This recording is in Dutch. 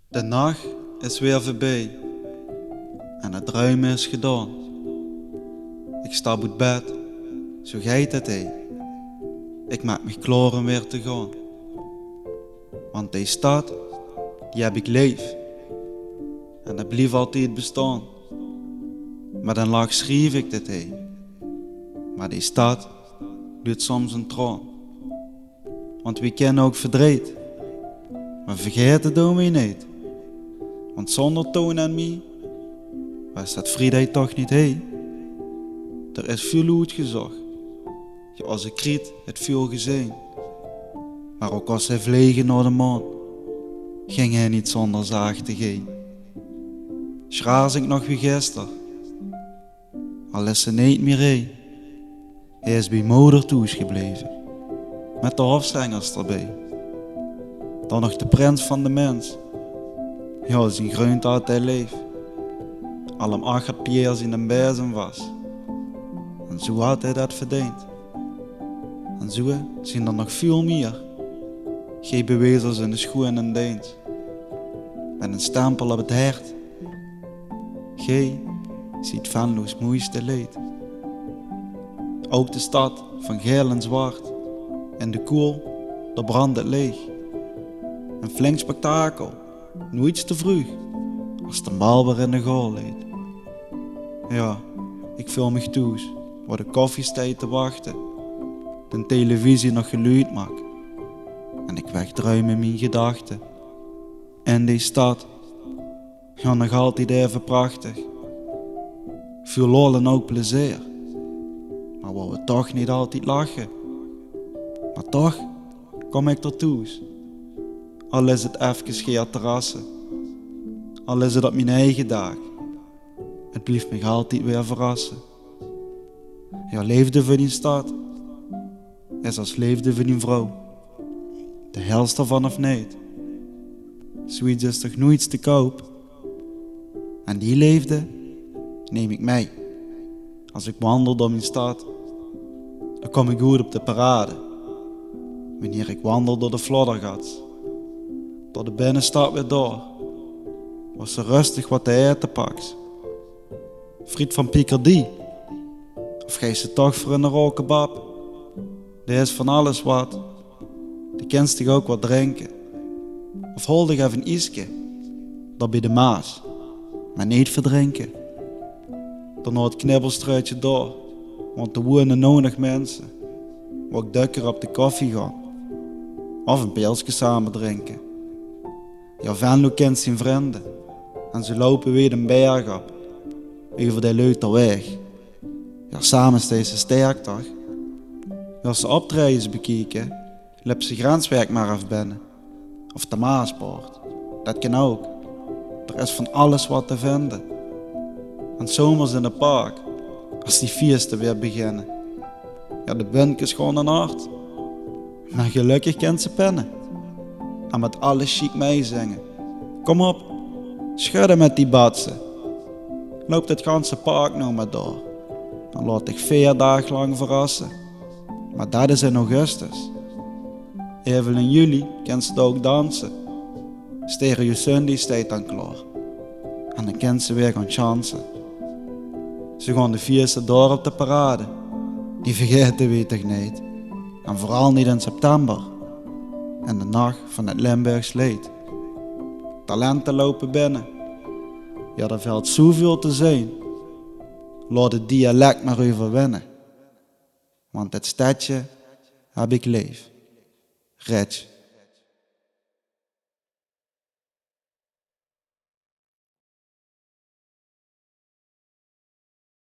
De nacht is weer voorbij en het ruimen is gedaan. Ik stap uit bed, zo gaat het heen. Ik maak me klaar om weer te gaan. Want die stad, die heb ik lief. En dat blijft altijd bestaan. Met een lach schreef ik dit heen. Maar die stad doet soms een traan. Want we kennen ook verdriet. Maar vergeet het door mij niet. Want zonder Toon en mij was dat vrijheid toch niet heen. Er is veel uitgezocht. Ja, als ik kriet het veel gezien. Maar ook als hij vliegen naar de maan, ging hij niet zonder zaag te gaan. Schraas ik nog wie gisteren, al is ze niet meer heen. Hij is bij moeder thuis gebleven, met de hofzangers erbij. Dan nog de prins van de mens, ja, zijn groente had hij leef. Al hem 8 piers in een bezem was, en zo had hij dat verdiend. En zo zijn er nog veel meer, geen bewezers in de schoen en deens, met een stempel op het hart. Gij ziet Venlo's mooiste leed. Ook de stad van geel en zwart, en de koel, daar brandt het leeg. Een flink spektakel, nooit te vroeg, als de bal weer in de goal leed. Ja, ik voel me thuis, waar de koffie staat te wachten, de televisie nog geluid maakt, en ik wegdruim in mijn gedachten. En die stad, ja, nog altijd even prachtig. Veel lol en ook plezier, maar waar we toch niet altijd lachen. Maar toch kom ik er thuis, al is het even geen terrassen, al is het op mijn eigen dag. Het blijft me altijd weer verrassen. Ja, leefde van die stad is als leefde van die vrouw. De helft ervan of niet. Zoiets is toch nooit te koop. En die leefde neem ik mee. Als ik wandel door mijn stad, dan kom ik goed op de parade. Wanneer ik wandel door de floddergats, door de binnenstad weer door, was ze rustig wat te eten pakt. Friet van Picardie, of geef ze toch voor een rookebab. Die is van alles wat, die kent zich ook wat drinken. Of hol ik even een ijsje, daar bij de Maas, maar niet verdrinken. Dan het knibbelstruitje door, want er wonen nog mensen, waar ik dukker op de koffie gaan, of een pilsje samen drinken. Ja, Venlo kent zijn vrienden, en ze lopen weer een berg op, over de Leuterweg. Ja, samen staan ze sterk toch? Als ze optredens bekijken, loopt ze grenswerk maar af binnen. Of de Maaspoort, dat kan ook. Er is van alles wat te vinden. En zomers in het park, als die feesten weer beginnen. Ja, de wind is gewoon een hart. Maar gelukkig kent ze pennen. En met alles chic meezingen. Kom op, schudden met die batsen. Loopt het ganse park nou maar door. Dan laat ik 4 dagen lang verrassen. Maar dat is in augustus. Even in juli kan ze ook dansen. Stereo Sunday staat dan klaar. En dan kan ze weer gaan chansen. Ze gaan de feesten door op de parade. Die vergeten we toch niet. En vooral niet in september. En de nacht van het Limburgs leed. Talenten lopen binnen. Ja, er valt zoveel te zijn. Laat het dialect maar overwinnen. Want het stadje heb ik lief. Rich.